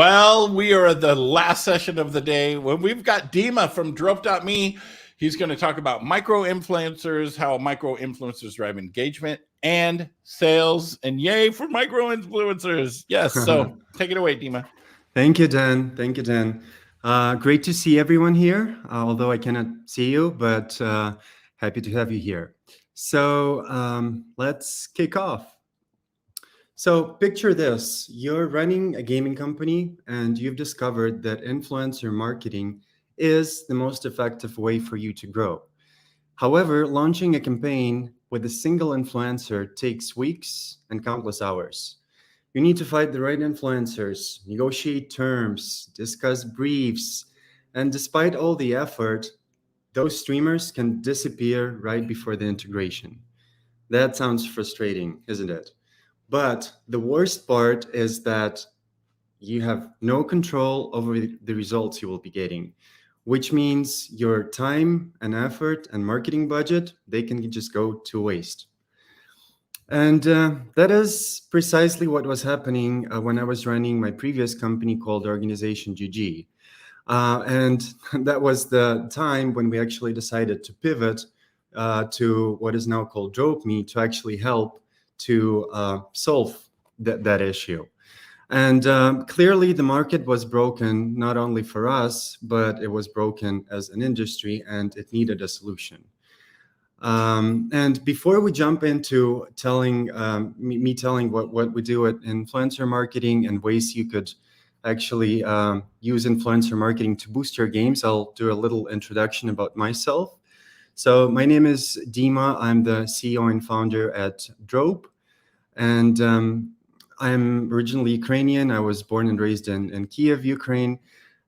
Well, we are at the last session of the day when we've got Dima from Drope.me. He's going to talk about micro influencers, how micro influencers drive engagement and sales. And yay for micro influencers. Yes. So take it away, Dima. Thank you, Dan. Thank you, Dan. Great to see everyone here, although I cannot see you, but happy to have you here. So let's kick off. So picture this. You're running a gaming company and you've discovered that influencer marketing is the most effective way for you to grow. However, launching a campaign with a single influencer takes weeks and countless hours. You need to find the right influencers, negotiate terms, discuss briefs, and despite all the effort, those streamers can disappear right before the integration. That sounds frustrating, isn't it? But the worst part is that you have no control over the results you will be getting, which means your time and effort and marketing budget, they can just go to waste. And that is precisely what was happening when I was running my previous company called Organization GG. And that was the time when we actually decided to pivot to what is now called Drope.me to actually help to solve that issue. And clearly the market was broken, not only for us, but it was broken as an industry and it needed a solution. And before we jump into telling me telling what we do at influencer marketing and ways you could actually use influencer marketing to boost your games, I'll do a little introduction about myself. So my name is Dima. I'm the CEO and founder at Drope. And I'm originally Ukrainian. I was born and raised in Kiev, Ukraine.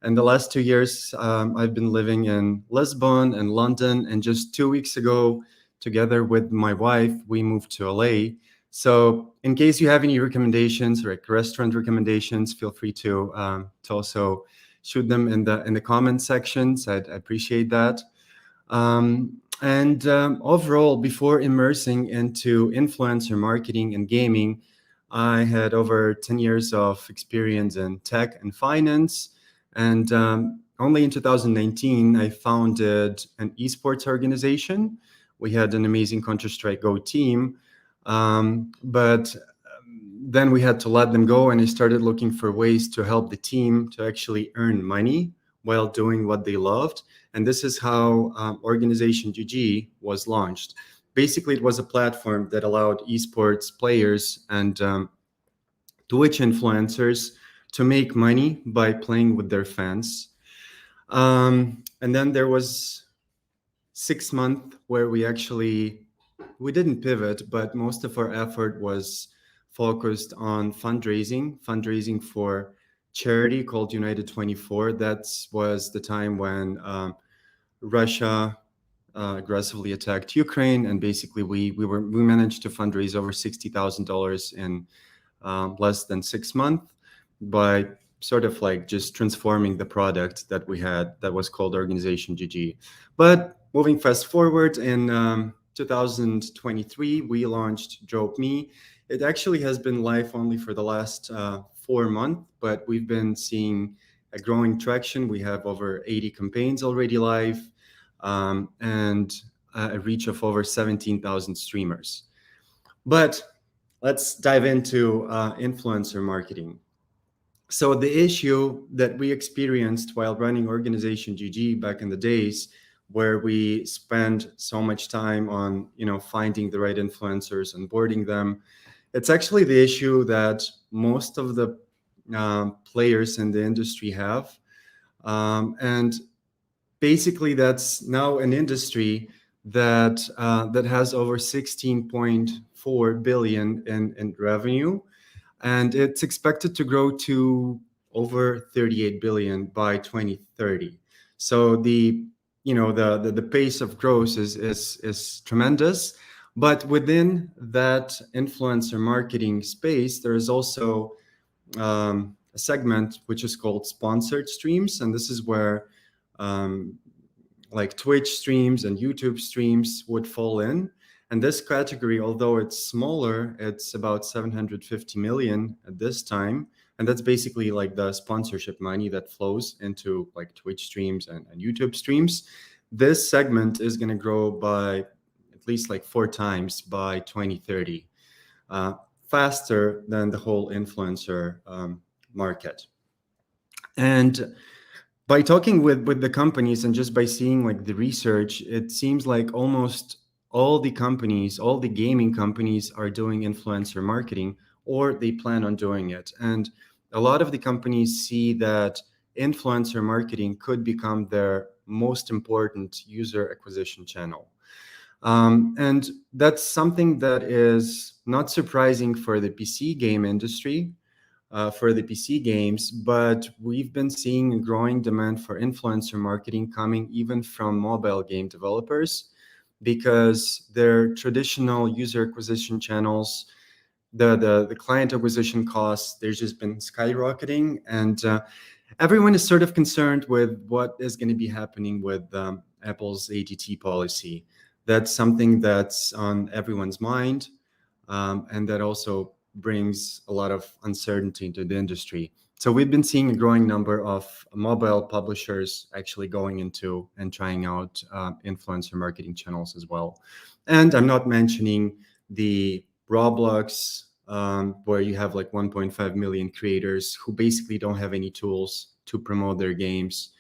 And the last 2 years, I've been living in Lisbon and London. And just 2 weeks ago, together with my wife, we moved to LA. So in case you have any recommendations, like restaurant recommendations, feel free to also shoot them in the comment sections. I'd appreciate that. Overall, before immersing into influencer marketing and gaming, I had over 10 years of experience in tech and finance. And only in 2019, I founded an esports organization. We had an amazing Counter-Strike Go team, but then we had to let them go, and I started looking for ways to help the team to actually earn money while doing what they loved. And this is how Organization GG was launched. Basically, it was a platform that allowed esports players and Twitch influencers to make money by playing with their fans. And then there was 6 months where we didn't pivot, but most of our effort was focused on fundraising for charity called United 24. That was the time when Russia aggressively attacked Ukraine, and basically we managed to fundraise over $60,000 in less than 6 months by sort of like just transforming the product that we had that was called Organization GG. But moving fast forward, in 2023, we launched Drope.me. It actually has been live only for the last 4 months, but we've been seeing a growing traction. We have over 80 campaigns already live, and a reach of over 17,000 streamers. But let's dive into influencer marketing. So the issue that we experienced while running Organization GG back in the days, where we spend so much time on finding the right influencers and boarding them, it's actually the issue that most of the players in the industry have, and basically that's now an industry that has over 16.4 billion in revenue, and it's expected to grow to over 38 billion by 2030. So the pace of growth is tremendous. But within that influencer marketing space, there is also a segment which is called sponsored streams, and this is where like Twitch streams and YouTube streams would fall in. And this category, although it's smaller, it's about 750 million at this time, and that's basically like the sponsorship money that flows into like Twitch streams and YouTube streams. This segment is going to grow by at least like 4 times by 2030, faster than the whole influencer market. And by talking with the companies and just by seeing like the research, it seems like almost all the companies, all the gaming companies are doing influencer marketing, or they plan on doing it. And a lot of the companies see that influencer marketing could become their most important user acquisition channel. And that's something that is not surprising for the PC game industry, for the PC games, but we've been seeing a growing demand for influencer marketing coming even from mobile game developers, because their traditional user acquisition channels, the client acquisition costs, they've just been skyrocketing, and everyone is sort of concerned with what is going to be happening with Apple's ATT policy. That's something that's on everyone's mind, and that also brings a lot of uncertainty into the industry. So we've been seeing a growing number of mobile publishers actually going into and trying out influencer marketing channels as well. And I'm not mentioning the Roblox, where you have like 1.5 million creators who basically don't have any tools to promote their games,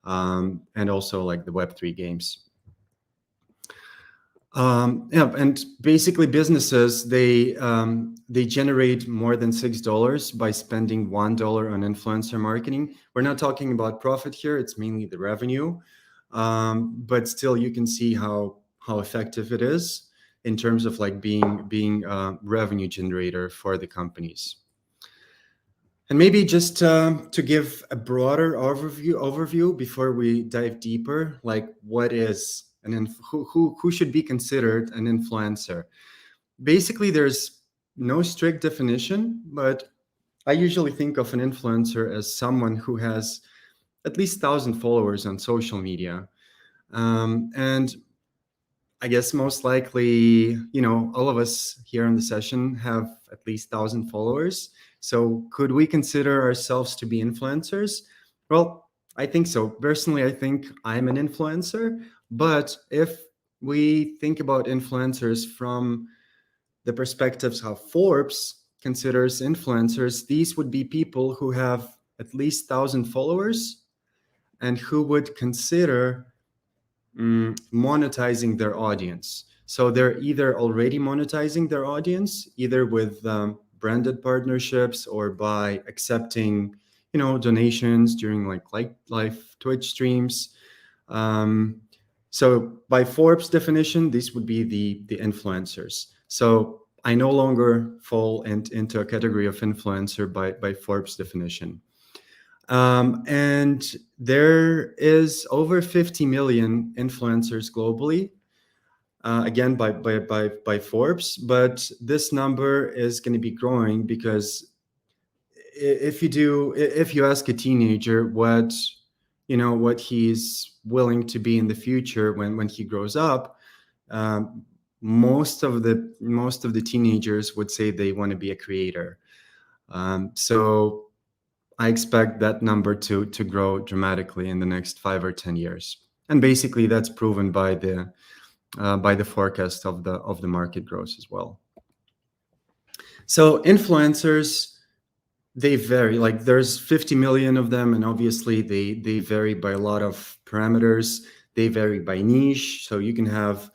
and also like the Web3 games. And basically businesses, they generate more than $6 by spending $1 on influencer marketing. We're not talking about profit here, it's mainly the revenue, but still you can see how effective it is in terms of like being a revenue generator for the companies. And maybe just to give a broader overview before we dive deeper, like what is who should be considered an influencer? Basically, there's no strict definition, but I usually think of an influencer as someone who has at least 1,000 followers on social media. And I guess most likely, all of us here in the session have at least 1,000 followers. So could we consider ourselves to be influencers? Well, I think so. Personally, I think I'm an influencer. But if we think about influencers from the perspectives how Forbes considers influencers, these would be people who have at least 1,000 followers and who would consider monetizing their audience. So they're either already monetizing their audience, either with branded partnerships or by accepting, donations during like live Twitch streams. So by Forbes definition, these would be the influencers. So I no longer fall into a category of influencer by Forbes definition. And there is over 50 million influencers globally, again by Forbes, but this number is going to be growing because if you ask a teenager what he's willing to be in the future when he grows up, most of the teenagers would say they want to be a creator. So I expect that number to grow dramatically in the next 5 or 10 years, and basically that's proven by the forecast of the market growth as well. So influencers, they vary. Like there's 50 million of them, and obviously they vary by a lot of parameters. They vary by niche. So you can have,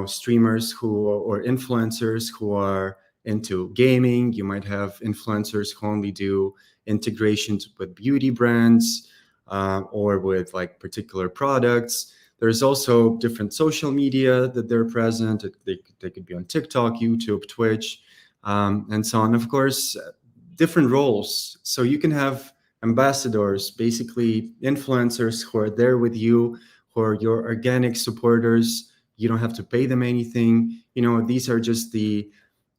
streamers or influencers who are into gaming. You might have influencers who only do integrations with beauty brands or with like particular products. There's also different social media that they're present. They could be on TikTok, YouTube, Twitch, and so on. Of course, different roles. So you can have ambassadors, basically influencers who are there with you, who are your organic supporters. You don't have to pay them anything. These are just the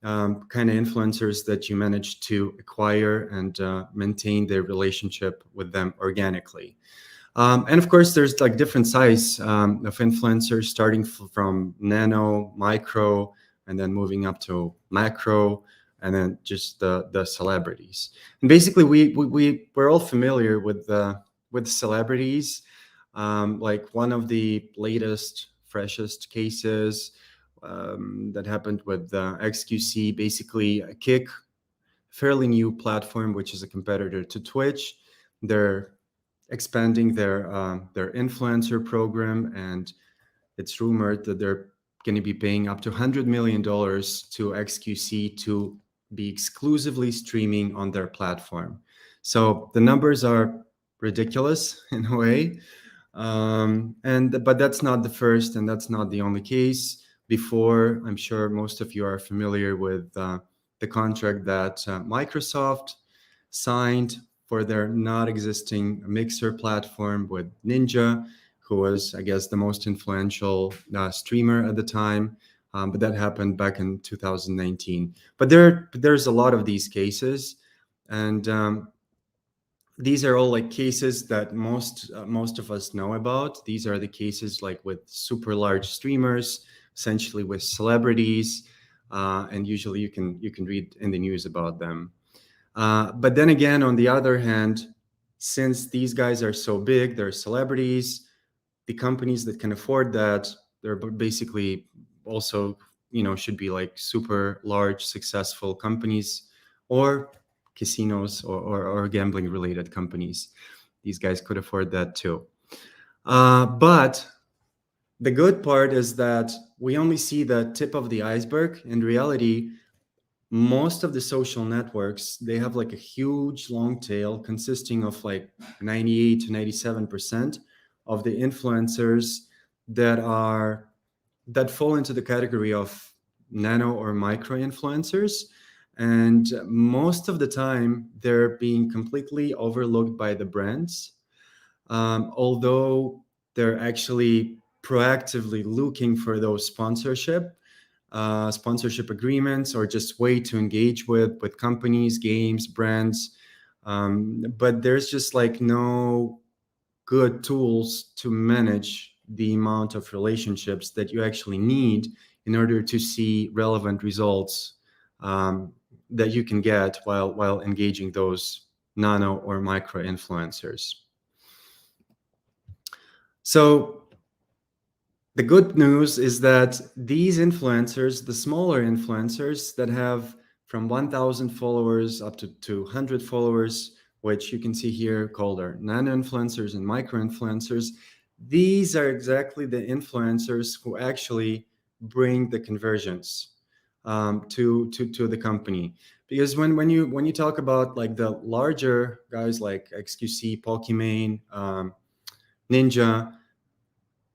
kind of influencers that you manage to acquire and maintain their relationship with them organically. And of course, there's like different size of influencers, starting from nano, micro, and then moving up to macro, and then just the celebrities. And basically, we're all familiar with celebrities. Like one of the latest, freshest cases that happened with XQC, basically Kick, fairly new platform, which is a competitor to Twitch. They're expanding their influencer program, and it's rumored that they're going to be paying up to $100 million to XQC to be exclusively streaming on their platform. So the numbers are ridiculous in a way. But that's not the first, and that's not the only case. Before, I'm sure most of you are familiar with the contract that Microsoft signed for their not existing Mixer platform with Ninja, who was, I guess, the most influential streamer at the time. But that happened back in 2019. But there's a lot of these cases, and these are all like cases that most of us know about. These are the cases like with super large streamers, essentially with celebrities, and usually you can read in the news about them. But then again, on the other hand, since these guys are so big, they're celebrities, the companies that can afford that, they're basically also, should be like super large, successful companies, or casinos or gambling related companies. These guys could afford that too. But the good part is that we only see the tip of the iceberg. In reality, most of the social networks, they have like a huge long tail consisting of like 98 to 97% of the influencers that fall into the category of nano or micro influencers. And most of the time, they're being completely overlooked by the brands, although they're actually proactively looking for those sponsorship agreements, or just way to engage with companies, games, brands. But there's just like no good tools to manage the amount of relationships that you actually need in order to see relevant results that you can get while engaging those nano or micro influencers. So the good news is that these influencers, the smaller influencers that have from 1,000 followers up to 200 followers, which you can see here called our nano influencers and micro influencers, these are exactly the influencers who actually bring the conversions to the company. Because when you talk about like the larger guys like XQC, Pokimane, Ninja,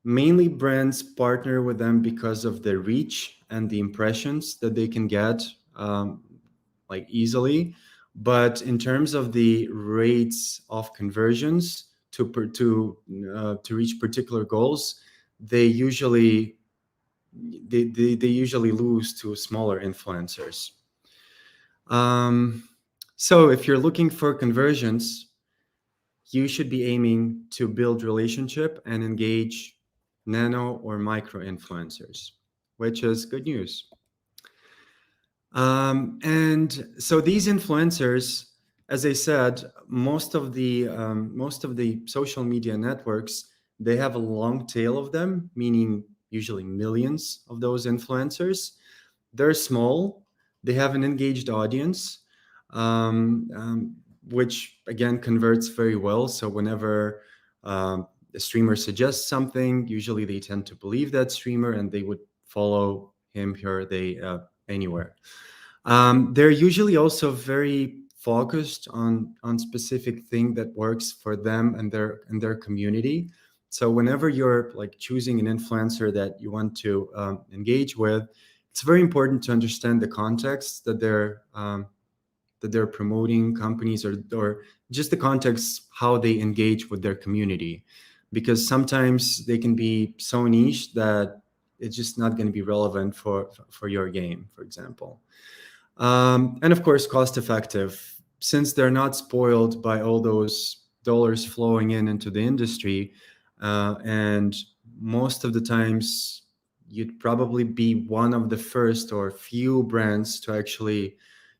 mainly brands partner with them because of the reach and the impressions that they can get like easily. But in terms of the rates of conversions to reach particular goals, they usually lose to smaller influencers. So if you're looking for conversions, you should be aiming to build relationship and engage nano or micro influencers, which is good news. And so these influencers, as I said, most of the social media networks, they have a long tail of them, meaning usually millions of those influencers. They're small. They have an engaged audience, which again converts very well. So whenever a streamer suggests something, usually they tend to believe that streamer and they would follow him, her, they anywhere. They're usually also very focused on specific thing that works for them and their community. So whenever you're like choosing an influencer that you want to engage with, it's very important to understand the context that they're promoting companies, or just the context how they engage with their community, because sometimes they can be so niche that it's just not going to be relevant for your game, for example. And of course, cost effective, since they're not spoiled by all those dollars flowing into the industry. And most of the times, you'd probably be one of the first or few brands to actually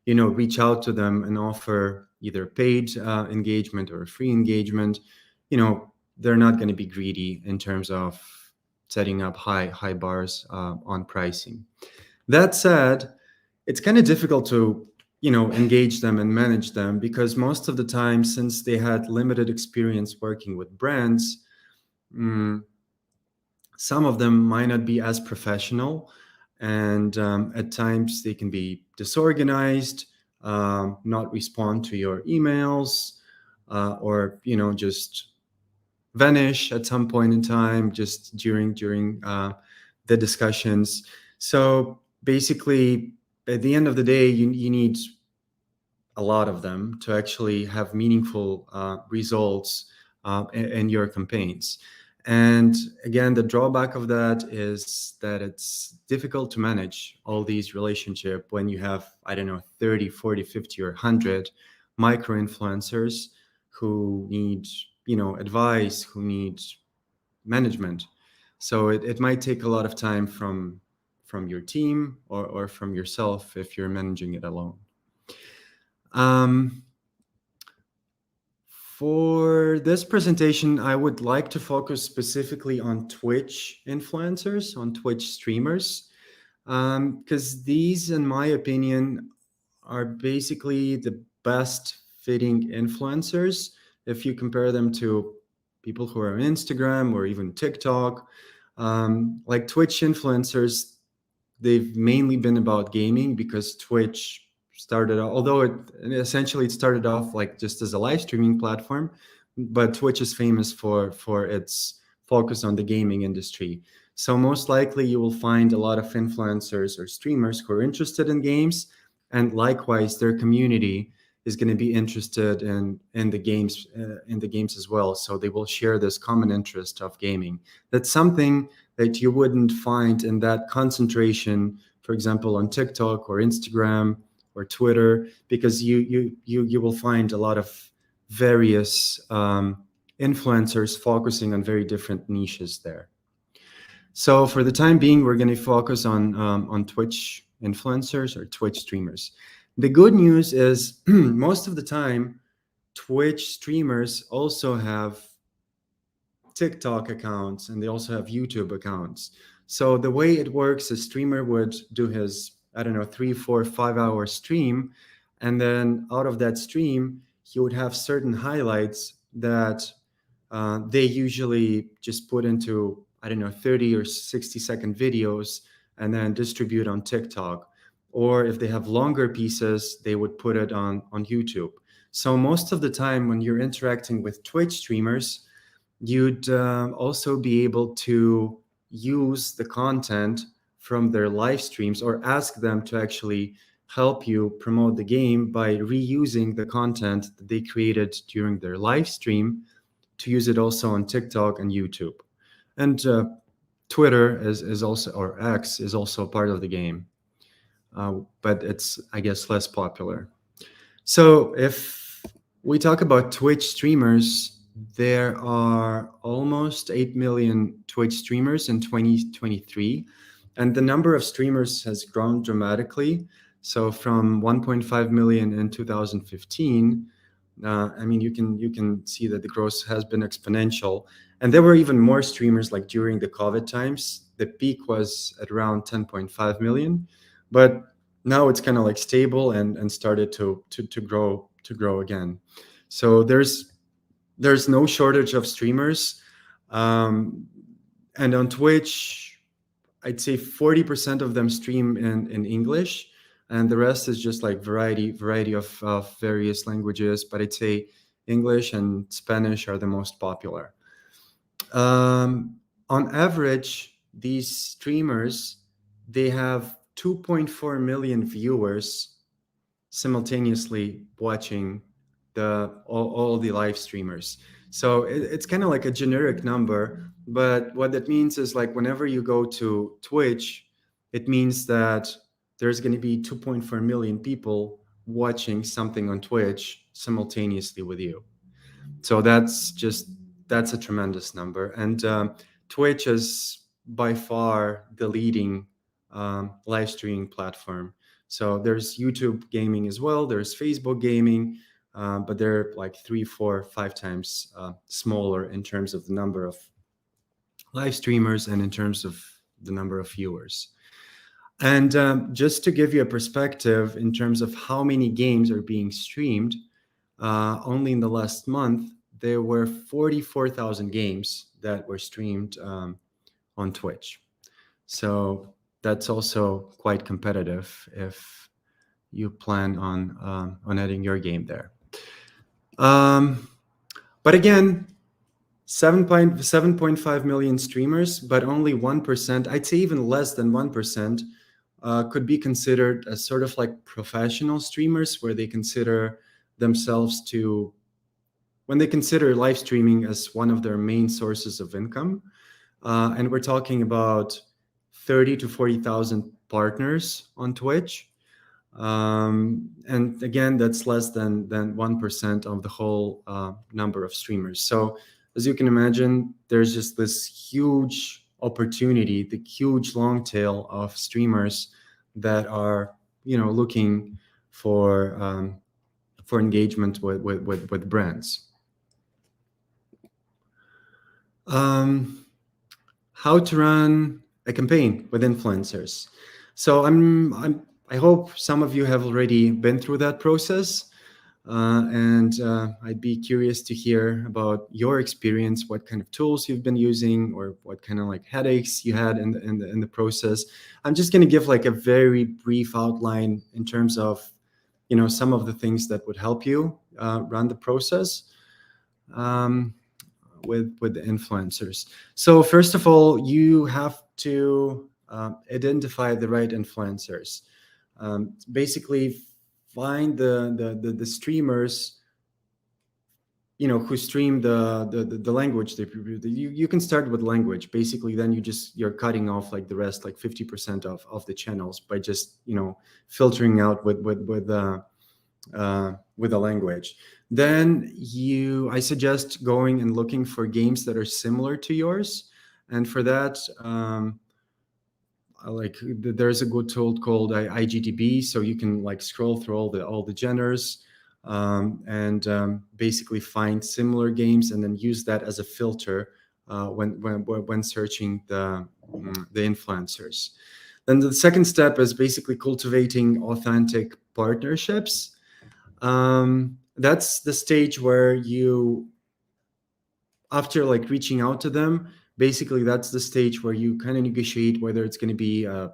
reach out to them and offer either paid engagement or free engagement, they're not going to be greedy in terms of setting up high bars on pricing. That said, it's kind of difficult to engage them and manage them, because most of the time, since they had limited experience working with brands, some of them might not be as professional, and at times they can be disorganized, not respond to your emails, or just vanish at some point in time, just during the discussions. So basically, at the end of the day, you need a lot of them to actually have meaningful results in your campaigns. And again, the drawback of that is that it's difficult to manage all these relationships when you have, 30, 40, 50, or 100 micro influencers who need, advice, who need management. So it might take a lot of time from your team or from yourself if you're managing it alone. For this presentation, I would like to focus specifically on Twitch influencers, on Twitch streamers, because these, in my opinion, are basically the best fitting influencers if you compare them to people who are on Instagram or even TikTok. Like Twitch influencers, they've mainly been about gaming, because Twitch started, although it started off like just as a live streaming platform, but Twitch is famous for its focus on the gaming industry. So most likely you will find a lot of influencers or streamers who are interested in games, and likewise their community is going to be interested in the games as well. So they will share this common interest of gaming. That's something that you wouldn't find in that concentration, for example, on TikTok or Instagram or Twitter, because you will find a lot of various influencers focusing on very different niches there. So for the time being, we're going to focus on Twitch influencers or Twitch streamers. The good news is most of the time, Twitch streamers also have TikTok accounts, and they also have YouTube accounts. So the way it works, a streamer would do his 3, 4, 5-hour stream, and then out of that stream he would have certain highlights that they usually just put into 30 or 60-second videos and then distribute on TikTok. Or if they have longer pieces, they would put it on YouTube. So most of the time when you're interacting with Twitch streamers, you'd also be able to use the content from their live streams, or ask them to actually help you promote the game by reusing the content that they created during their live stream to use it also on TikTok and YouTube. And Twitter is also, or X is also part of the game, but it's, I guess, less popular. So if we talk about Twitch streamers, there are almost 8 million Twitch streamers in 2023, and the number of streamers has grown dramatically. So from 1.5 million in 2015, you can see that the growth has been exponential. And there were even more streamers like during the COVID times. The peak was at around 10.5 million, but now it's kind of like stable and started to grow again. So there's no shortage of streamers, and on Twitch, I'd say 40% of them stream in English, and the rest is just like variety of various languages. But I'd say English and Spanish are the most popular. On average, these streamers, they have 2.4 million viewers simultaneously watching all the live streamers. So it's kind of like a generic number, but what that means is, like, whenever you go to Twitch, it means that there's going to be 2.4 million people watching something on Twitch simultaneously with you. So that's a tremendous number. And Twitch is by far the leading live streaming platform. So there's YouTube gaming as well. There's Facebook gaming, but they're like 3, 4, 5 times smaller in terms of the number of live streamers and in terms of the number of viewers. And just to give you a perspective in terms of how many games are being streamed, only in the last month, there were 44,000 games that were streamed on Twitch. So that's also quite competitive if you plan on adding your game there. But again, 7.5 million streamers, but only 1%, I'd say even less than 1%, could be considered as sort of like professional streamers, where they consider themselves to, when they consider live streaming as one of their main sources of income. And we're talking about 30 to 40,000 partners on Twitch. And again, that's less than 1% of the whole number of streamers. So as you can imagine, there's just this huge opportunity, the huge long tail of streamers that are, looking for engagement with brands. How to run a campaign with influencers. So I hope some of you have already been through that process. And I'd be curious to hear about your experience, what kind of tools you've been using, or what kind of like headaches you had in the process. I'm just going to give like a very brief outline in terms of, some of the things that would help you run the process with the influencers. So first of all, you have to identify the right influencers. Basically, find the streamers, who stream the language. You can start with language. Basically, then you're cutting off like the rest, like 50% of the channels by just filtering out with the language. Then I suggest going and looking for games that are similar to yours, and for that, there's a good tool called IGDB, so you can like scroll through all the genres and basically find similar games, and then use that as a filter when searching the influencers. Then the second step is basically cultivating authentic partnerships. That's the stage where you, after like reaching out to them, basically that's the stage where you kind of negotiate whether it's going to be a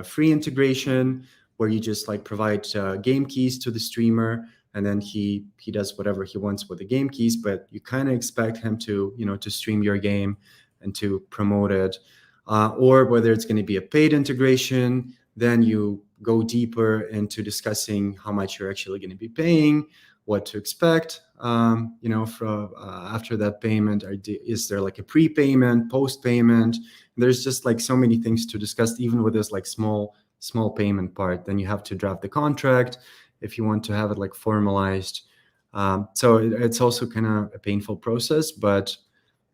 free integration where you just like provide game keys to the streamer, and then he does whatever he wants with the game keys, but you kind of expect him to to stream your game and to promote it, or whether it's going to be a paid integration. Then you go deeper into discussing how much you're actually going to be paying, what to expect, after that payment. Is there like a prepayment, post-payment? There's just like so many things to discuss, even with this like small payment part. Then you have to draft the contract if you want to have it like formalized. So it's also kind of a painful process, but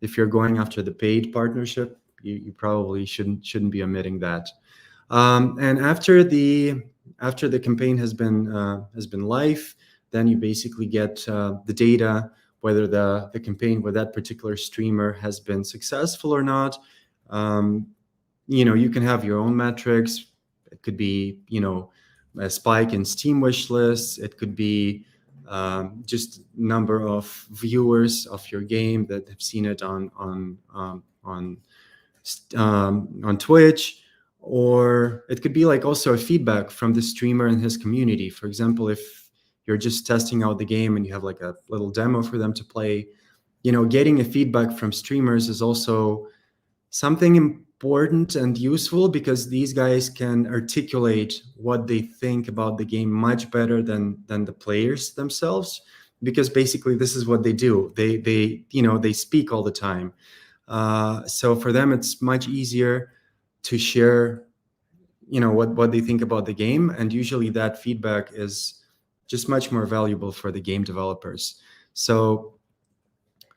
if you're going after the paid partnership, you probably shouldn't be omitting that. And after the campaign has been live, then you basically get the data, whether the campaign with that particular streamer has been successful or not. You can have your own metrics. It could be, a spike in Steam wish lists. It could be just number of viewers of your game that have seen it on Twitch. Or it could be like also a feedback from the streamer and his community. For example, if you're just testing out the game and you have like a little demo for them to play, getting a feedback from streamers is also something important and useful, because these guys can articulate what they think about the game much better than the players themselves, because basically this is what they do. They speak all the time. So for them, it's much easier to share, what they think about the game. And usually that feedback is just much more valuable for the game developers. So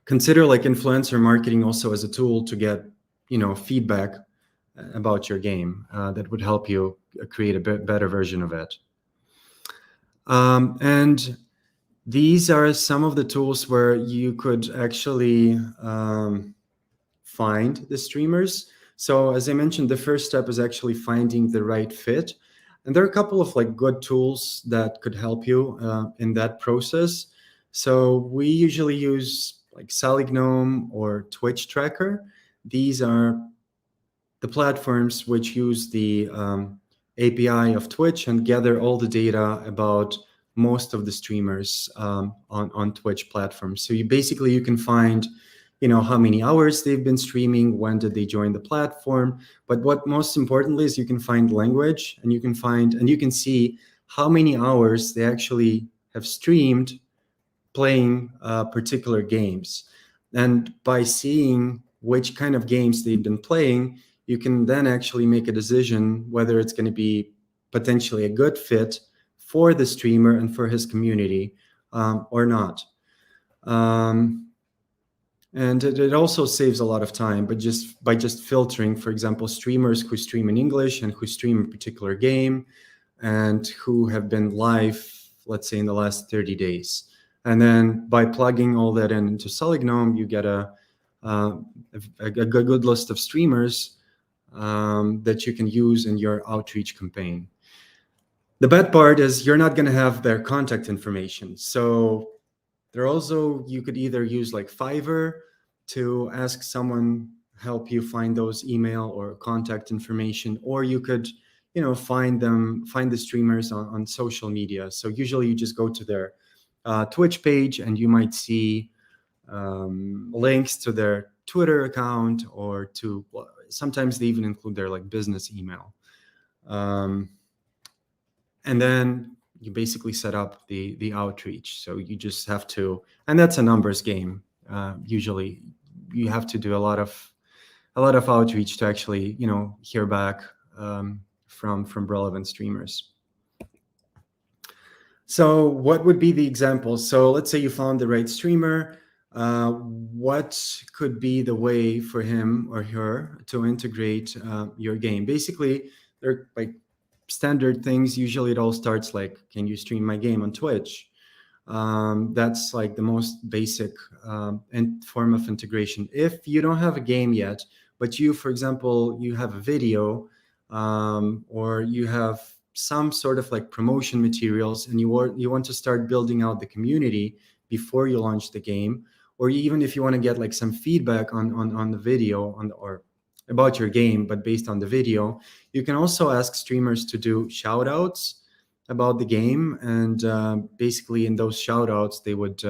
consider like influencer marketing also as a tool to get, feedback about your game that would help you create a better version of it. And these are some of the tools where you could actually find the streamers. So as I mentioned, the first step is actually finding the right fit. And there are a couple of like good tools that could help you in that process. So we usually use like Salignome or Twitch Tracker. These are the platforms which use the API of Twitch and gather all the data about most of the streamers on Twitch platforms. So you can find, how many hours they've been streaming, when did they join the platform. But what most importantly is you can find language, and you can see how many hours they actually have streamed playing particular games. And by seeing which kind of games they've been playing, you can then actually make a decision whether it's going to be potentially a good fit for the streamer and for his community or not. And it also saves a lot of time, but by just filtering, for example, streamers who stream in English and who stream a particular game and who have been live, let's say, in the last 30 days. And then by plugging all that into Salignome, you get a good list of streamers that you can use in your outreach campaign. The bad part is you're not going to have their contact information. So you could either use like Fiverr to ask someone help you find those email or contact information, or you could, find the streamers on social media. So usually you just go to their Twitch page and you might see links to their Twitter account, or sometimes they even include their like business email. And then you basically set up the outreach. So you just have to, and that's a numbers game. Usually you have to do a lot of outreach to actually, hear back from relevant streamers. So what would be the examples? So let's say you found the right streamer. What could be the way for him or her to integrate your game? Basically, they're like standard things. Usually it all starts like, can you stream my game on Twitch? That's like the most basic form of integration. If you don't have a game yet, but for example, you have a video or you have some sort of like promotion materials, and you want to start building out the community before you launch the game, or even if you want to get like some feedback on the video or about your game, but based on the video, you can also ask streamers to do shout outs about the game. And basically in those shout outs, they would,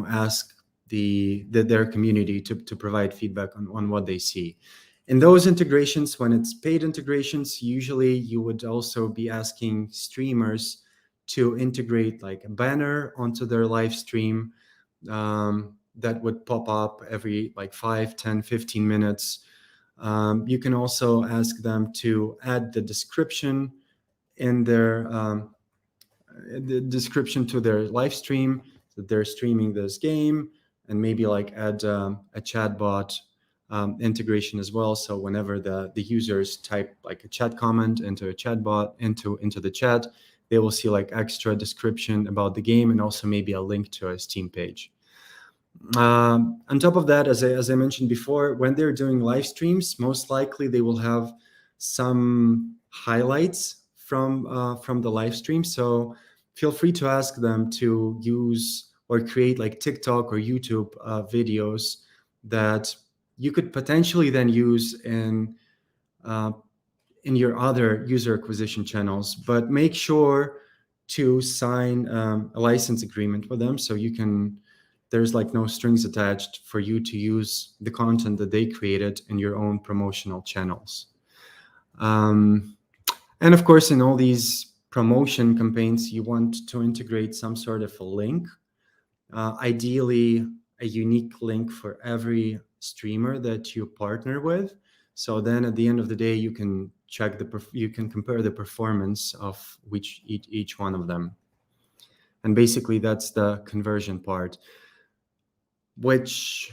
ask their community to provide feedback on what they see. In those integrations, when it's paid integrations, usually you would also be asking streamers to integrate like a banner onto their live stream that would pop up every like 5, 10, 15 minutes. You can also ask them to add the description in the description to their live stream that they're streaming this game, and maybe like add a chatbot integration as well. So whenever the users type like a chat comment into a chatbot into the chat, they will see like extra description about the game and also maybe a link to a Steam page. On top of that, as I mentioned before, when they're doing live streams, most likely they will have some highlights from the live stream. So feel free to ask them to use or create like TikTok or YouTube videos that you could potentially then use in your other user acquisition channels. But make sure to sign a license agreement with them, so there's like no strings attached for you to use the content that they created in your own promotional channels. And of course, in all these promotion campaigns, you want to integrate some sort of a link, ideally a unique link for every streamer that you partner with. So then at the end of the day, you can compare the performance of each one of them. And basically that's the conversion part, which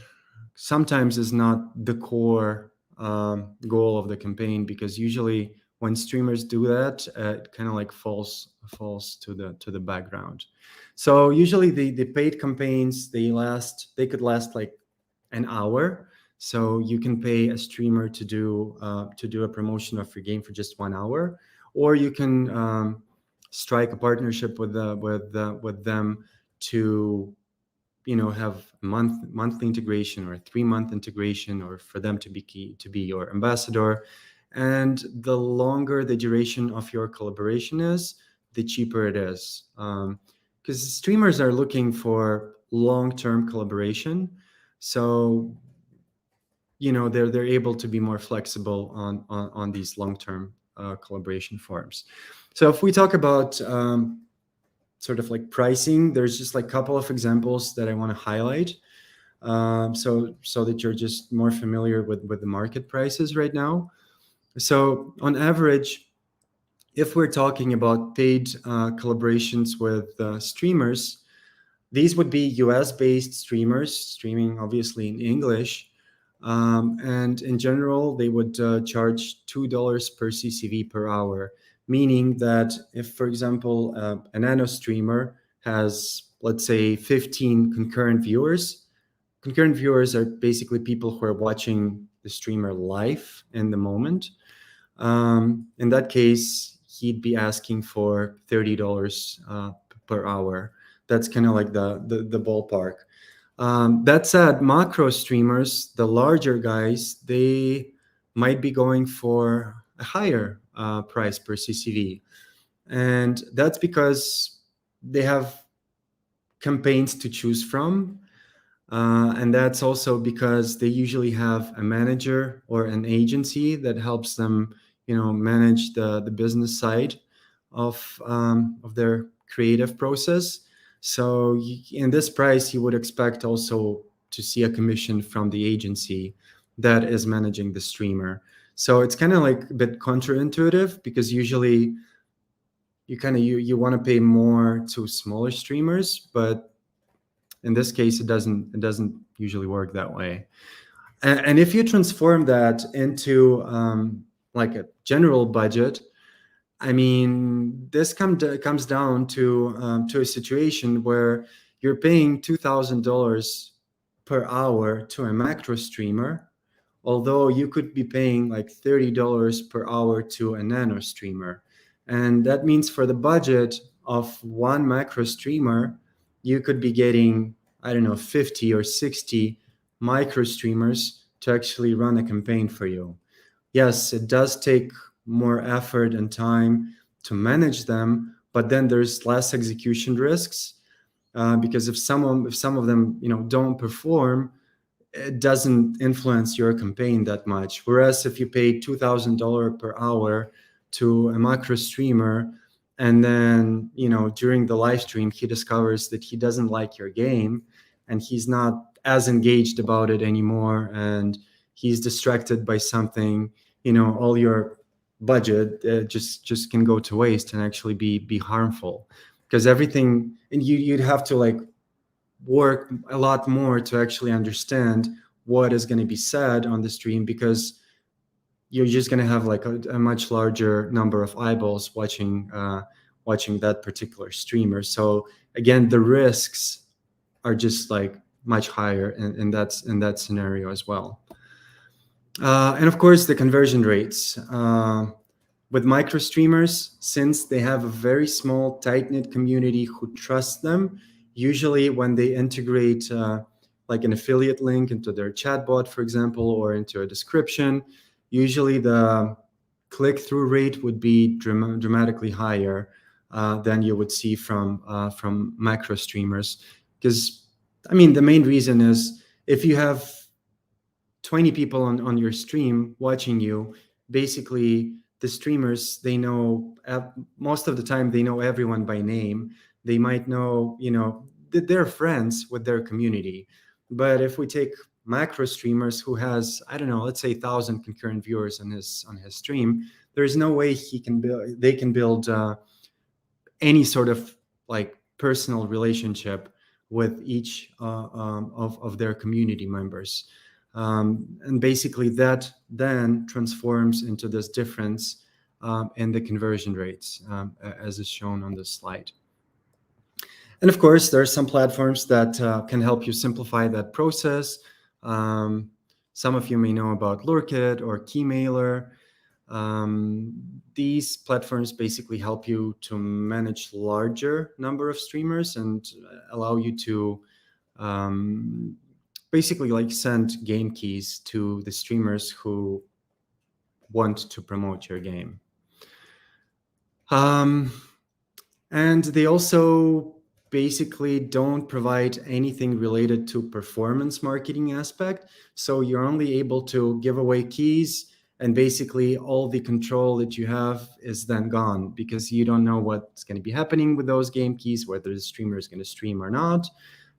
sometimes is not the core goal of the campaign, because usually when streamers do that, it kind of like falls to the background. So usually the paid campaigns, they could last like an hour. So you can pay a streamer to do a promotion of your game for just 1 hour, or you can strike a partnership with them to have monthly integration or a 3-month integration, or for them to be your ambassador. And the longer the duration of your collaboration is, the cheaper it is, because streamers are looking for long-term collaboration. So they're able to be more flexible on these long-term collaboration forms. So if we talk about sort of like pricing, there's just like a couple of examples that I want to highlight, so that you're just more familiar with the market prices right now. So on average, if we're talking about paid collaborations with streamers, these would be US-based streamers streaming obviously in English, and in general they would charge $2 per CCV per hour, meaning that if, for example, a nano streamer has, let's say, 15 concurrent viewers are basically people who are watching the streamer live in the moment. In that case, he'd be asking for $30 per hour. That's kind of like the ballpark. That said, macro streamers, the larger guys, they might be going for a higher price per CCV. And that's because they have campaigns to choose from. And that's also because they usually have a manager or an agency that helps them, manage the business side of their creative process. So in this price, you would expect also to see a commission from the agency that is managing the streamer. So it's kind of like a bit counterintuitive, because usually you want to pay more to smaller streamers, but in this case, it doesn't usually work that way. And if you transform that into like a general budget, I mean, this comes down to a situation where you're paying $2,000 per hour to a macro streamer, although you could be paying like $30 per hour to a nano streamer. And that means for the budget of one macro streamer, you could be getting, I don't know, 50 or 60 micro streamers to actually run a campaign for you. Yes, it does take more effort and time to manage them, but then there's less execution risks, because if some of them don't perform, it doesn't influence your campaign that much. Whereas if you pay $2,000 per hour to a macro streamer, and then during the live stream he discovers that he doesn't like your game and he's not as engaged about it anymore, and he's distracted by something, all your budget just can go to waste and actually be harmful, because everything, and you'd have to like work a lot more to actually understand what is going to be said on the stream, because you're just going to have like a much larger number of eyeballs watching that particular streamer. So again, the risks are just like much higher in that scenario as well. And of course, the conversion rates. With micro streamers, since they have a very small, tight-knit community who trust them, usually when they integrate like an affiliate link into their chatbot, for example, or into a description, usually the click-through rate would be dramatically higher than you would see from macro streamers. Because, I mean, the main reason is if you have 20 people on your stream watching you, basically the streamers, they know, most of the time they know everyone by name. They might know, that they're friends with their community. But if we take macro streamers who has, I don't know, let's say 1,000 concurrent viewers on his stream, there's no way they can build any sort of like personal relationship with each of their community members. And basically that then transforms into this difference and the conversion rates, as is shown on this slide. And of course, there are some platforms that can help you simplify that process. Some of you may know about Lurkit or Keymailer. These platforms basically help you to manage larger number of streamers and allow you to basically like send game keys to the streamers who want to promote your game. And they also basically don't provide anything related to performance marketing aspect. So you're only able to give away keys, and basically all the control that you have is then gone because you don't know what's going to be happening with those game keys, whether the streamer is going to stream or not.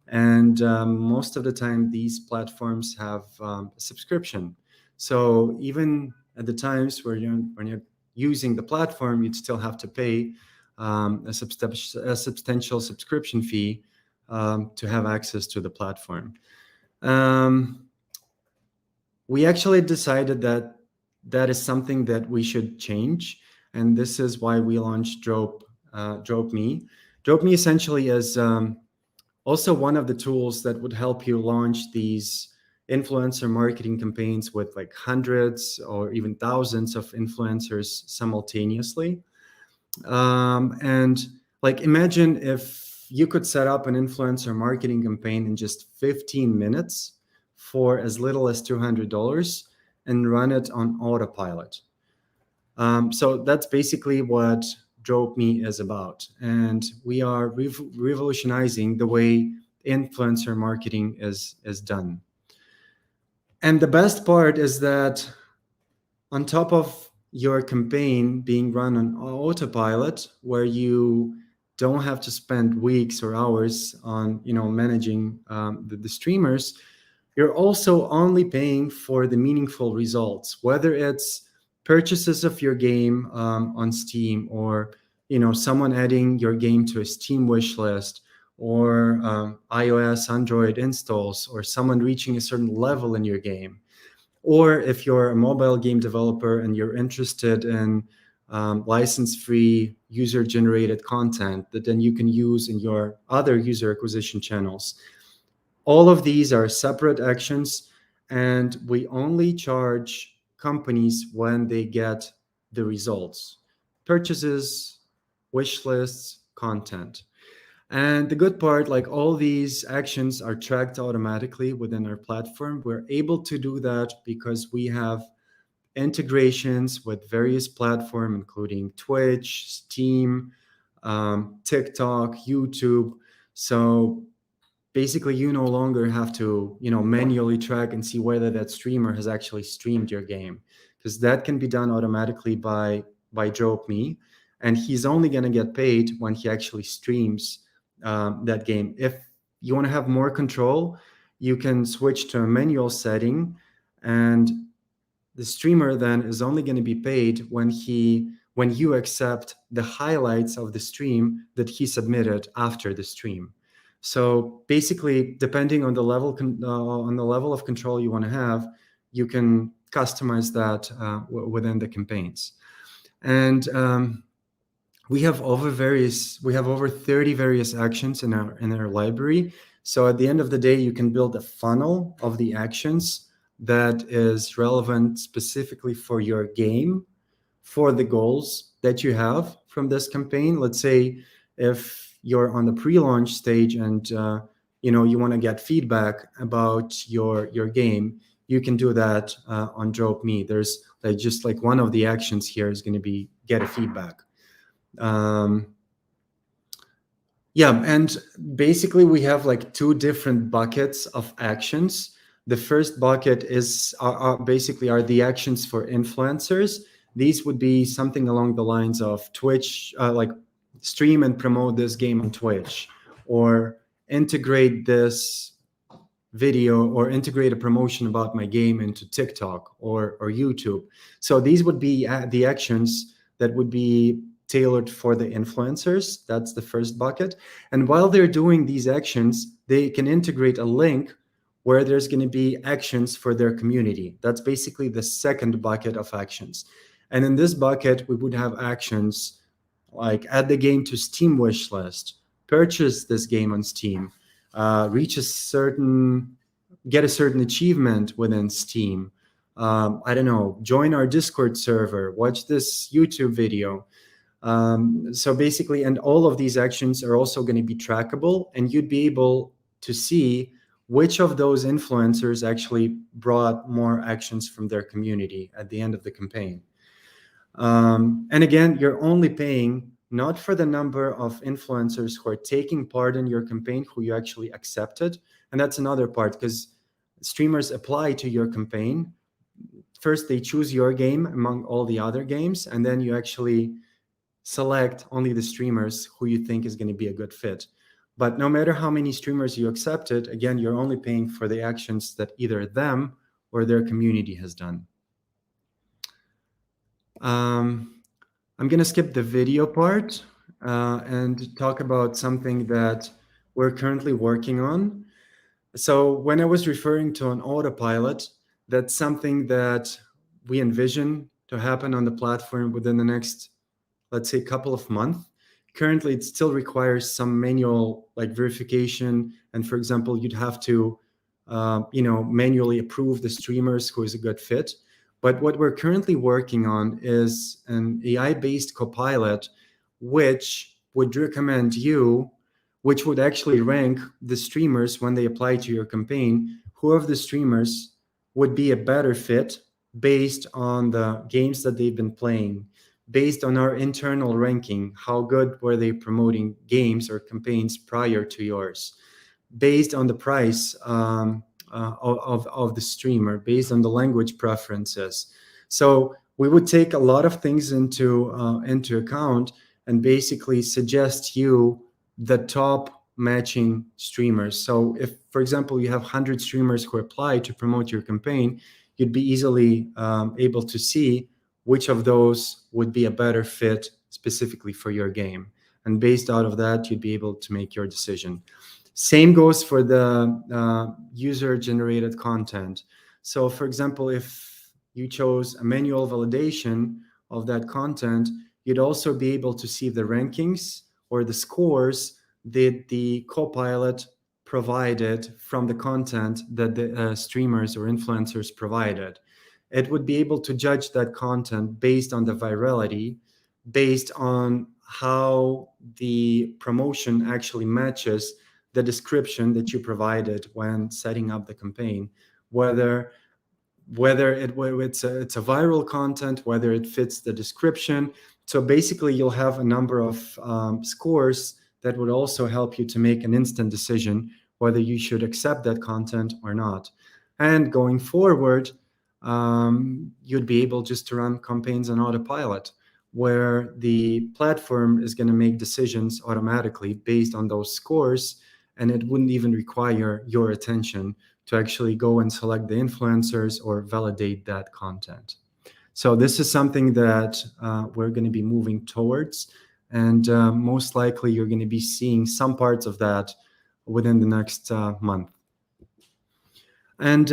And most of the time, these platforms have a subscription. So even at the times where when you're using the platform, you'd still have to pay a substantial subscription fee to have access to the platform. We actually decided that that is something that we should change, and this is why we launched DropeMe. DropeMe essentially is also one of the tools that would help you launch these influencer marketing campaigns with like hundreds or even thousands of influencers simultaneously. And like imagine if you could set up an influencer marketing campaign in just 15 minutes for as little as $200 and run it on autopilot. So that's basically what DropeMe is about. And we are revolutionizing the way influencer marketing is done. And the best part is that on top of your campaign being run on autopilot, where you don't have to spend weeks or hours on managing the streamers, you're also only paying for the meaningful results, whether it's purchases of your game on Steam, or someone adding your game to a Steam wish list, or iOS, Android installs, or someone reaching a certain level in your game. Or if you're a mobile game developer and you're interested in license-free user-generated content that then you can use in your other user acquisition channels. All of these are separate actions, and we only charge companies when they get the results: purchases, wish lists, content. And the good part, like all these actions are tracked automatically within our platform. We're able to do that because we have integrations with various platforms, including Twitch, Steam, TikTok, YouTube. So basically, you no longer have to, manually track and see whether that streamer has actually streamed your game, because that can be done automatically by DropeMe, and he's only going to get paid when he actually streams that game. If you want to have more control, you can switch to a manual setting, and the streamer then is only going to be paid when you accept the highlights of the stream that he submitted after the stream. So basically, depending on the level of control you want to have, you can customize that within the campaigns. And we have over 30 various actions in our library. So at the end of the day, you can build a funnel of the actions that is relevant specifically for your game, for the goals that you have from this campaign. Let's say if you're on the pre-launch stage and you want to get feedback about your game, you can do that on DropeMe. There's just one of the actions here is going to be get a feedback. And basically we have two different buckets of actions. The first bucket are the actions for influencers. These would be something along the lines of Twitch, stream and promote this game on Twitch, or integrate this video, or integrate a promotion about my game into TikTok or YouTube. So these would be the actions that would be tailored for the influencers. That's the first bucket. And while they're doing these actions, they can integrate a link where there's going to be actions for their community. That's basically the second bucket of actions. And in this bucket, we would have actions like add the game to Steam wish list, purchase this game on Steam, get a certain achievement within Steam. I don't know, join our Discord server, watch this YouTube video. So basically, and all of these actions are also going to be trackable, and you'd be able to see which of those influencers actually brought more actions from their community at the end of the campaign. And again, you're only paying not for the number of influencers who are taking part in your campaign, who you actually accepted. And that's another part, because streamers apply to your campaign. First, they choose your game among all the other games, and then you actually select only the streamers who you think is going to be a good fit. But no matter how many streamers you accepted, again, you're only paying for the actions that either them or their community has done. I'm going to skip the video part and talk about something that we're currently working on. So when I was referring to an autopilot, that's something that we envision to happen on the platform within the next, let's say, couple of months. Currently, it still requires some manual verification. And for example, you'd have to manually approve the streamers who is a good fit. But what we're currently working on is an AI-based copilot, which would recommend you, which would actually rank the streamers when they apply to your campaign, who of the streamers would be a better fit based on the games that they've been playing, based on our internal ranking, how good were they promoting games or campaigns prior to yours, based on the price of the streamer, based on the language preferences. So we would take a lot of things into account and basically suggest you the top matching streamers. So if, for example, you have 100 streamers who apply to promote your campaign, you'd be easily able to see which of those would be a better fit specifically for your game. And based out of that, you'd be able to make your decision. Same goes for the user-generated content. So for example, if you chose a manual validation of that content, you'd also be able to see the rankings or the scores that the Copilot provided from the content that the streamers or influencers provided. It would be able to judge that content based on the virality, based on how the promotion actually matches the description that you provided when setting up the campaign, whether it's a viral content, whether it fits the description. So basically, you'll have a number of scores that would also help you to make an instant decision whether you should accept that content or not. And going forward, you'd be able just to run campaigns on autopilot, where the platform is going to make decisions automatically based on those scores, and it wouldn't even require your attention to actually go and select the influencers or validate that content. So this is something that we're going to be moving towards, and most likely you're going to be seeing some parts of that within the next month. And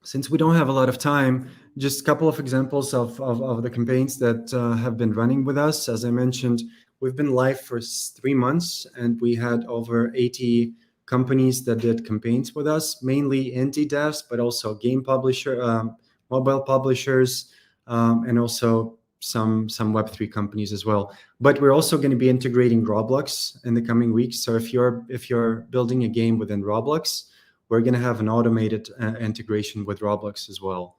since we don't have a lot of time, just a couple of examples of the campaigns that have been running with us. As I mentioned, we've been live for 3 months, and we had over 80 companies that did campaigns with us, mainly indie devs, but also game publisher, mobile publishers, and also some Web3 companies as well. But we're also going to be integrating Roblox in the coming weeks. So if you're building a game within Roblox, we're going to have an automated integration with Roblox as well.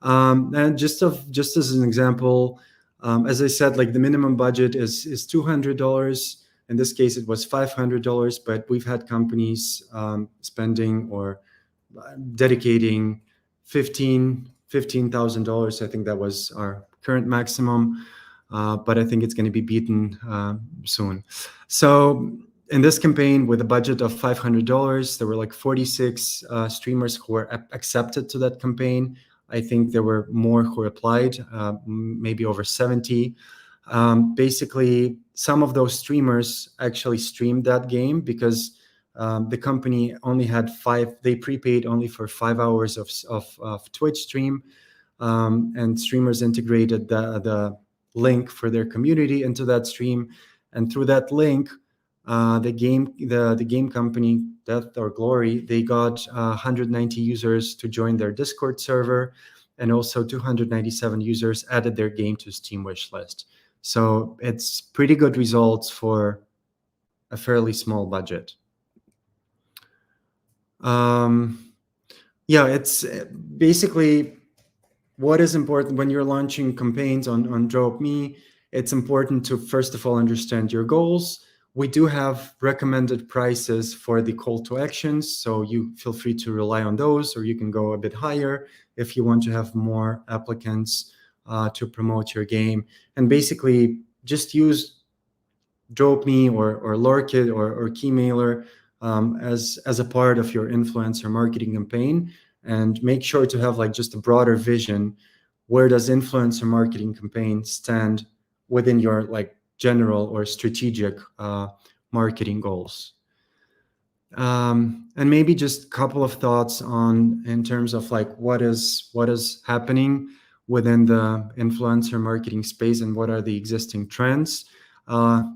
And just as an example, as I said, like the minimum budget is $200. In this case, it was $500, but we've had companies spending or dedicating $15,000. I think that was our current maximum, but I think it's going to be beaten soon. So in this campaign, with a budget of $500, there were like 46 streamers who were accepted to that campaign. I think there were more who applied, maybe over 70. Basically, some of those streamers actually streamed that game because the company only had they prepaid only for 5 hours of Twitch stream. and streamers integrated the link for their community into that stream, and through that link, the game company Death or Glory, they got 190 users to join their Discord server, and also 297 users added their game to Steam wishlist. So it's pretty good results for a fairly small budget. Yeah, it's basically what is important when you're launching campaigns on Drop.me. It's important to, first of all, understand your goals. We do have recommended prices for the call to actions, so you feel free to rely on those, or you can go a bit higher if you want to have more applicants to promote your game. And basically just use Drop.me or Lorkit or Keymailer as a part of your influencer marketing campaign, and make sure to have like just a broader vision. Where does influencer marketing campaign stand within your like general or strategic marketing goals? And maybe just a couple of thoughts on in terms of like what is happening within the influencer marketing space and what are the existing trends.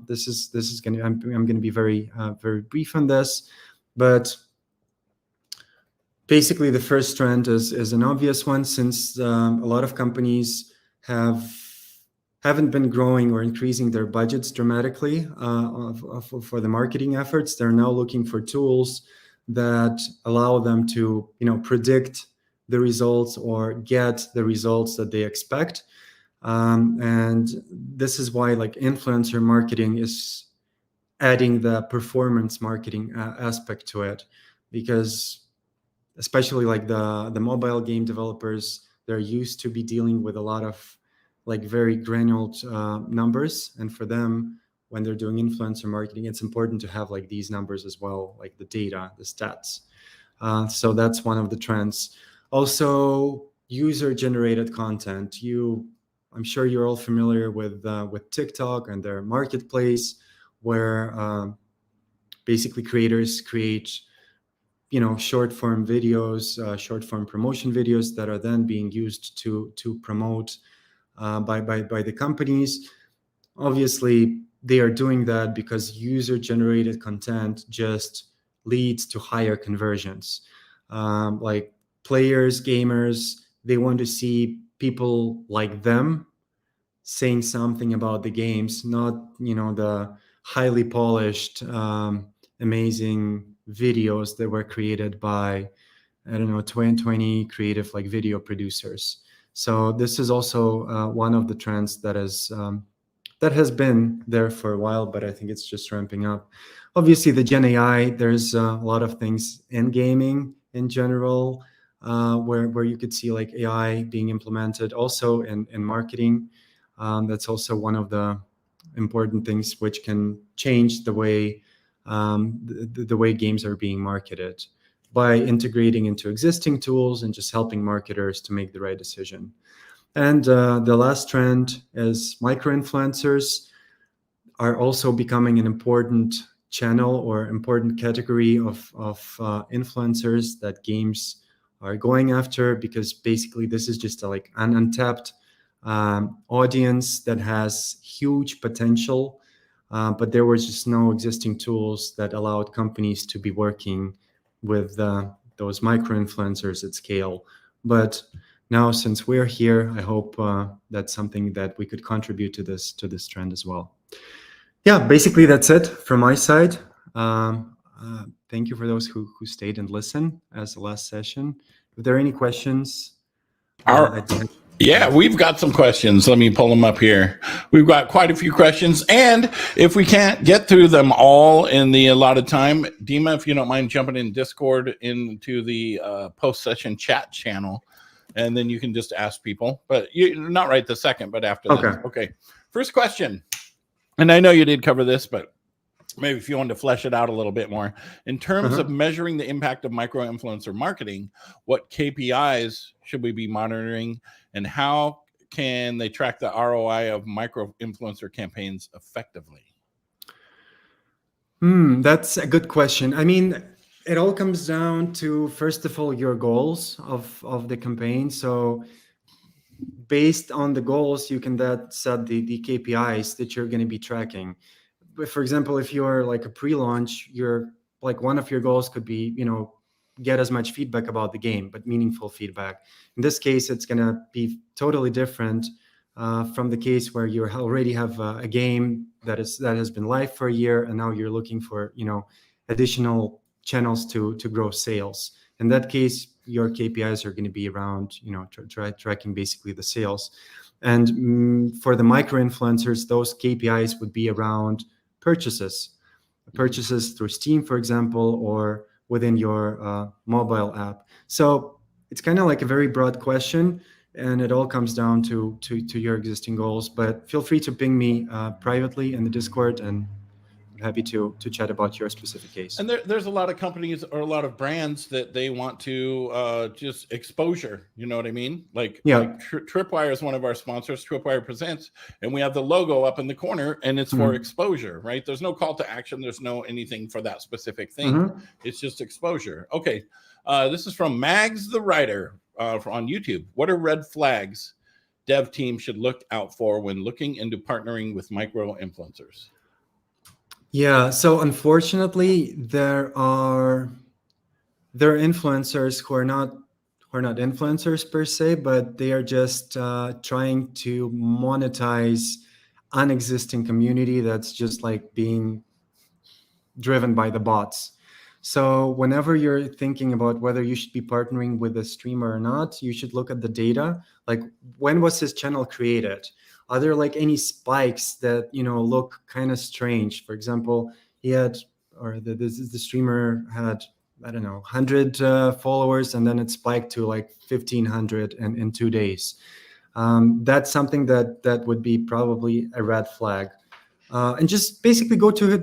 This is going to I'm going to be very brief on this, but basically the first trend is an obvious one, since a lot of companies haven't been growing or increasing their budgets dramatically for the marketing efforts. They're now looking for tools that allow them to predict the results or get the results that they expect. And this is why like influencer marketing is adding the performance marketing aspect to it, because especially like the mobile game developers, they're used to be dealing with a lot of like very granular numbers, and for them, when they're doing influencer marketing, it's important to have like these numbers as well, like the data, the stats. So that's one of the trends. Also, user-generated content. I'm sure you're all familiar with TikTok and their marketplace, where basically creators create short-form videos, short-form promotion videos that are then being used to promote by the companies. Obviously, they are doing that because user-generated content just leads to higher conversions. Like players, gamers, they want to see people like them saying something about the games, not the highly polished, amazing videos that were created by 20 creative like video producers. So this is also one of the trends that has been there for a while, but I think it's just ramping up. Obviously, the Gen AI, there's a lot of things in gaming in general where you could see like AI being implemented, also in marketing. That's also one of the important things which can change the way the way games are being marketed, by integrating into existing tools and just helping marketers to make the right decision. And the last trend is micro-influencers are also becoming an important channel or important category of influencers that games are going after, because basically this is just an untapped audience that has huge potential, but there was just no existing tools that allowed companies to be working with those micro-influencers at scale. But now, since we're here, I hope that's something that we could contribute to this trend as well. Yeah, basically that's it from my side. Thank you for those who stayed and listened as the last session. If there are any questions, yeah, we've got some questions. Let me pull them up here. We've got quite a few questions, and if we can't get through them all in the allotted time, Dima, if you don't mind jumping in Discord into the post-session chat channel, and then you can just ask people. But not right this second, but after that. Okay. First question, and I know you did cover this, but maybe if you wanted to flesh it out a little bit more. In terms of measuring the impact of micro-influencer marketing, what KPIs should we be monitoring, and how can they track the ROI of micro-influencer campaigns effectively? That's a good question. I mean, it all comes down to, first of all, your goals of the campaign. So based on the goals, you can then set the KPIs that you're going to be tracking. But for example, if you're like a pre-launch, you're like one of your goals could be, get as much feedback about the game, but meaningful feedback. In this case, it's going to be totally different from the case where you already have a game that has been live for a year, and now you're looking for additional channels to grow sales. In that case, your KPIs are going to be around tracking basically the sales. And for the micro influencers, those KPIs would be around purchases through Steam, for example, or within your mobile app. So it's kind of like a very broad question, and it all comes down to your existing goals. But feel free to ping me privately in the Discord, and I'm happy to chat about your specific case. And there's a lot of companies or a lot of brands that they want to just exposure. You know what I mean? Like Tripwire is one of our sponsors. Tripwire Presents, and we have the logo up in the corner, and it's for exposure, right? There's no call to action. There's no anything for that specific thing. It's just exposure. Okay, this is from Mags the Writer on YouTube. What are red flags dev team should look out for when looking into partnering with micro influencers? Yeah, so unfortunately, there are influencers who are not influencers per se, but they are just trying to monetize an existing community that's just like being driven by the bots. So whenever you're thinking about whether you should be partnering with a streamer or not, you should look at the data. Like, when was his channel created? Are there like any spikes that look kind of strange? For example, the streamer had, I don't know, 100 followers, and then it spiked to like 1,500 in 2 days. That's something that would be probably a red flag. And just basically go to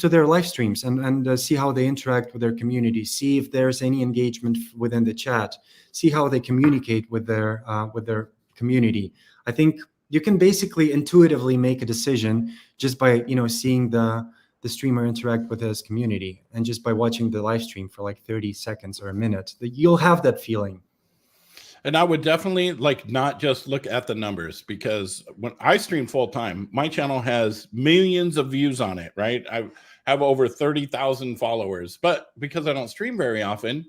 their live streams and see how they interact with their community. See if there's any engagement within the chat. See how they communicate with their community. I think you can basically intuitively make a decision just by seeing the streamer interact with his community, and just by watching the live stream for like 30 seconds or a minute, that you'll have that feeling. And I would definitely not just look at the numbers, because when I stream full time, my channel has millions of views on it, right? I have over 30,000 followers, but because I don't stream very often,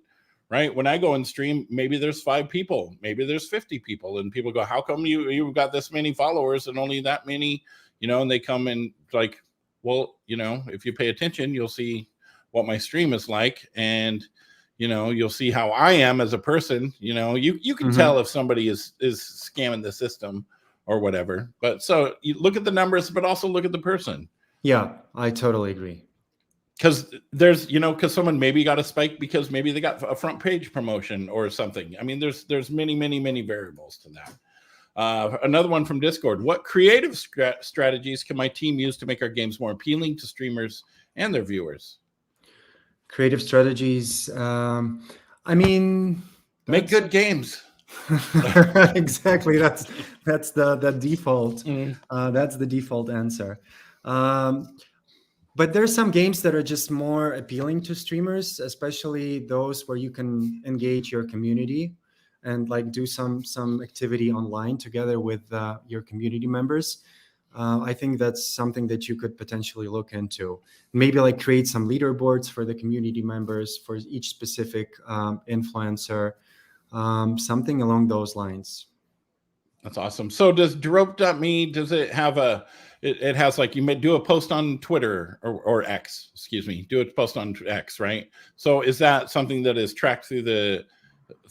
right? When I go and stream, maybe there's 5 people, maybe there's 50 people, and people go, how come you've got this many followers and only that many, and they come and like, well, if you pay attention, you'll see what my stream is like, and you'll see how I am as a person. You can tell if somebody is scamming the system or whatever. But so you look at the numbers, but also look at the person. Yeah, I totally agree. Because there's, because someone maybe got a spike because maybe they got a front page promotion or something. I mean, there's many, many, many variables to that. Another one from Discord. What creative strategies can my team use to make our games more appealing to streamers and their viewers? Creative strategies. I mean, make good games. Exactly. That's the default. That's the default answer. But there's some games that are just more appealing to streamers, especially those where you can engage your community and like do some activity online together with your community members. I think that's something that you could potentially look into. Maybe like create some leaderboards for the community members for each specific influencer, something along those lines. That's awesome. So does Drope.me, does it have it has like, you may do a post on Twitter or X, excuse me, do a post on X, right? So is that something that is tracked through the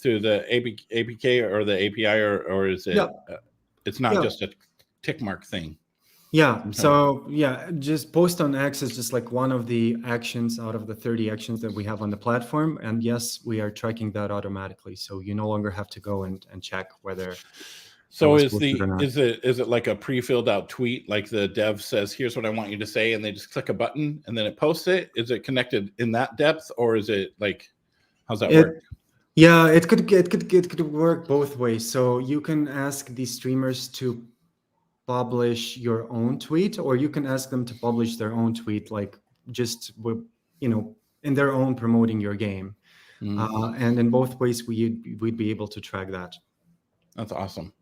APK or the API, or is it, it's not just a tick mark thing? Yeah. So just post on X is just like one of the actions out of the 30 actions that we have on the platform. And yes, we are tracking that automatically. So you no longer have to go and check whether. So is it like a pre-filled out tweet? Like the dev says, here's what I want you to say, and they just click a button and then it posts it? Is it connected in that depth, or is it like, how's that work? Yeah, it could work both ways. So you can ask the streamers to publish your own tweet, or you can ask them to publish their own tweet, like just in their own promoting your game. And in both ways, we'd be able to track that. That's awesome.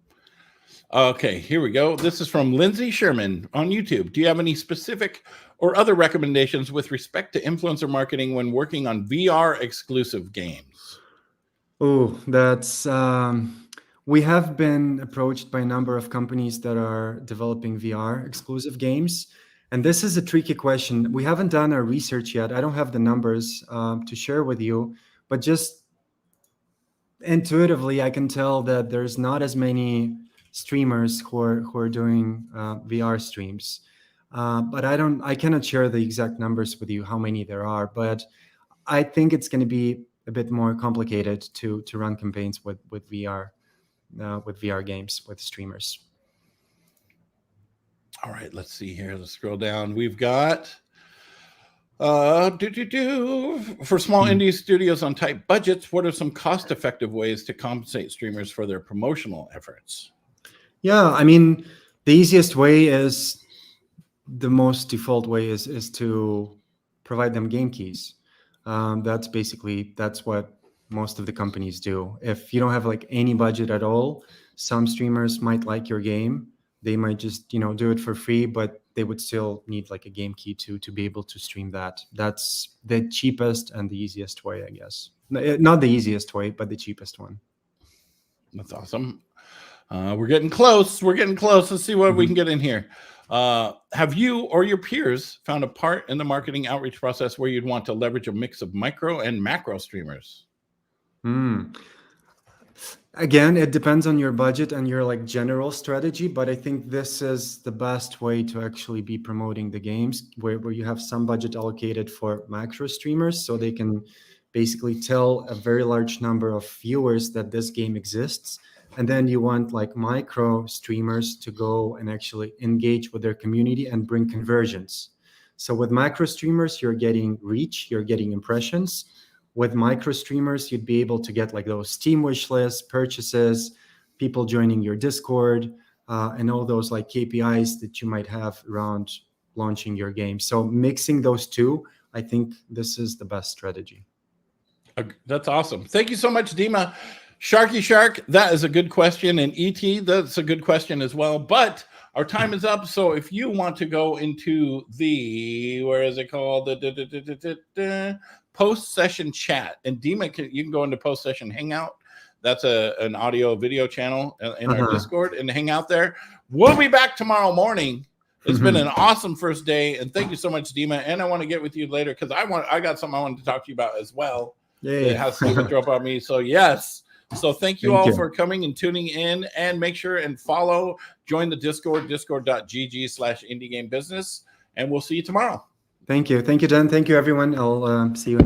Okay, here we go. This is from Lindsay Sherman on YouTube. Do you have any specific or other recommendations with respect to influencer marketing when working on VR exclusive games? Oh, that's we have been approached by a number of companies that are developing VR exclusive games. And this is a tricky question. We haven't done our research yet. I don't have the numbers to share with you, but just intuitively, I can tell that there's not as many streamers who are doing VR streams. But I cannot share the exact numbers with you, how many there are. But I think it's going to be a bit more complicated to run campaigns with VR games with streamers. All right, let's see here. Let's scroll down. We've got for small indie studios on tight budgets, what are some cost-effective ways to compensate streamers for their promotional efforts? Yeah, I mean, the easiest way is the most default way is to provide them game keys. That's what most of the companies do. If you don't have like any budget at all, some streamers might like your game. They might just do it for free, but they would still need like a game key to be able to stream that. That's the cheapest and the easiest way, I guess. Not the easiest way, but the cheapest one. That's awesome. We're getting close. Let's see what we can get in here. Have you or your peers found a part in the marketing outreach process where you'd want to leverage a mix of micro and macro streamers? Again, it depends on your budget and your like general strategy, but I think this is the best way to actually be promoting the games where you have some budget allocated for macro streamers so they can basically tell a very large number of viewers that this game exists. And then you want like micro streamers to go and actually engage with their community and bring conversions. So with macro streamers, you're getting reach, you're getting impressions. With micro streamers, you'd be able to get like those Steam wish lists, purchases, people joining your Discord, and all those like KPIs that you might have around launching your game. So mixing those two, I think this is the best strategy. That's awesome. Thank you so much, Dima. Sharky Shark, that is a good question. And ET, that's a good question as well. But our time is up. So if you want to go into the, where is it called? Post-session chat. And Dima, you can go into post-session hangout. That's an audio video channel in our Discord and hang out there. We'll be back tomorrow morning. It's been an awesome first day. And thank you so much, Dima. And I want to get with you later because I got something I wanted to talk to you about as well. Yeah. It has to do with Drop On Me. So yes. So thank you all for coming and tuning in, and make sure and join the Discord, discord.gg/indiegamebusiness, and we'll see you tomorrow. Thank you, Dan. Thank you, everyone. I'll see you in